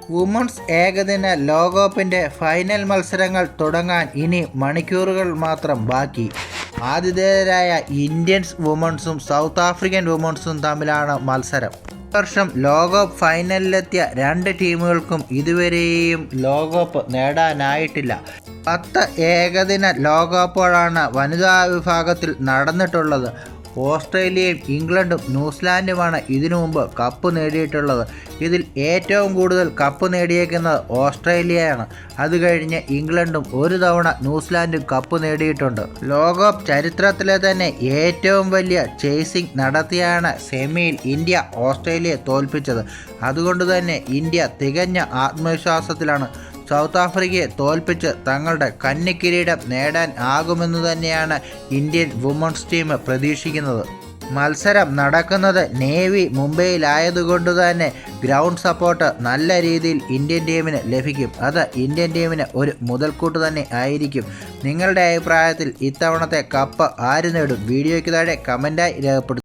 Women's ഏകദിന ലോകകപ്പിൻ്റെ final മത്സരങ്ങൾ തുടങ്ങാൻ ഇനി മണിക്കൂറുകൾ മാത്രം ബാക്കി. ആതിഥേയരായ ഇന്ത്യൻ വുമൺസും സൗത്ത് ആഫ്രിക്കൻ വുമൺസും തമ്മിലാണ് മത്സരം. ഈ വർഷം ലോകകപ്പ് ഫൈനലിലെത്തിയ രണ്ട് ടീമുകൾക്കും ഇതുവരെയും ലോകകപ്പ് നേടാനായിട്ടില്ല. 10 ഏകദിന ലോകകപ്പുകളാണ് വനിതാ വിഭാഗത്തിൽ നടന്നിട്ടുള്ളത്. ഓസ്ട്രേലിയയും ഇംഗ്ലണ്ടും ന്യൂസിലാൻഡുമാണ് ഇതിനു മുമ്പ് കപ്പ് നേടിയിട്ടുള്ളത്. ഇതിൽ ഏറ്റവും കൂടുതൽ കപ്പ് നേടിയേക്കുന്നത് ഓസ്ട്രേലിയയാണ്. അത് കഴിഞ്ഞ് ഇംഗ്ലണ്ടും ഒരു തവണ ന്യൂസിലാൻഡും കപ്പ് നേടിയിട്ടുണ്ട്. ലോകകപ്പ് ചരിത്രത്തിലെ തന്നെ ഏറ്റവും വലിയ ചേസിംഗ് നടത്തിയാണ് സെമിയിൽ ഇന്ത്യ ഓസ്ട്രേലിയയെ തോൽപ്പിച്ചത്. അതുകൊണ്ട് തന്നെ ഇന്ത്യ തികഞ്ഞ ആത്മവിശ്വാസത്തിലാണ്. സൗത്ത് ആഫ്രിക്കയെ തോൽപ്പിച്ച് തങ്ങളുടെ കന്നിക്കിരീടം നേടാൻ ആകുമെന്ന് തന്നെയാണ് ഇന്ത്യൻ വുമൺസ് ടീം പ്രതീക്ഷിക്കുന്നത്. മത്സരം നടക്കുന്നത് നേവി മുംബൈയിലായതുകൊണ്ട് തന്നെ ഗ്രൗണ്ട് സപ്പോർട്ട് നല്ല രീതിയിൽ ഇന്ത്യൻ ടീമിന് ലഭിക്കും. അത് ഇന്ത്യൻ ടീമിന് ഒരു മുതൽക്കൂട്ട് തന്നെ ആയിരിക്കും. നിങ്ങളുടെ അഭിപ്രായത്തിൽ ഇത്തവണത്തെ കപ്പ് ആര് നേടും? വീഡിയോയ്ക്ക് താഴെ കമൻറ്റായി രേഖപ്പെടുത്തും.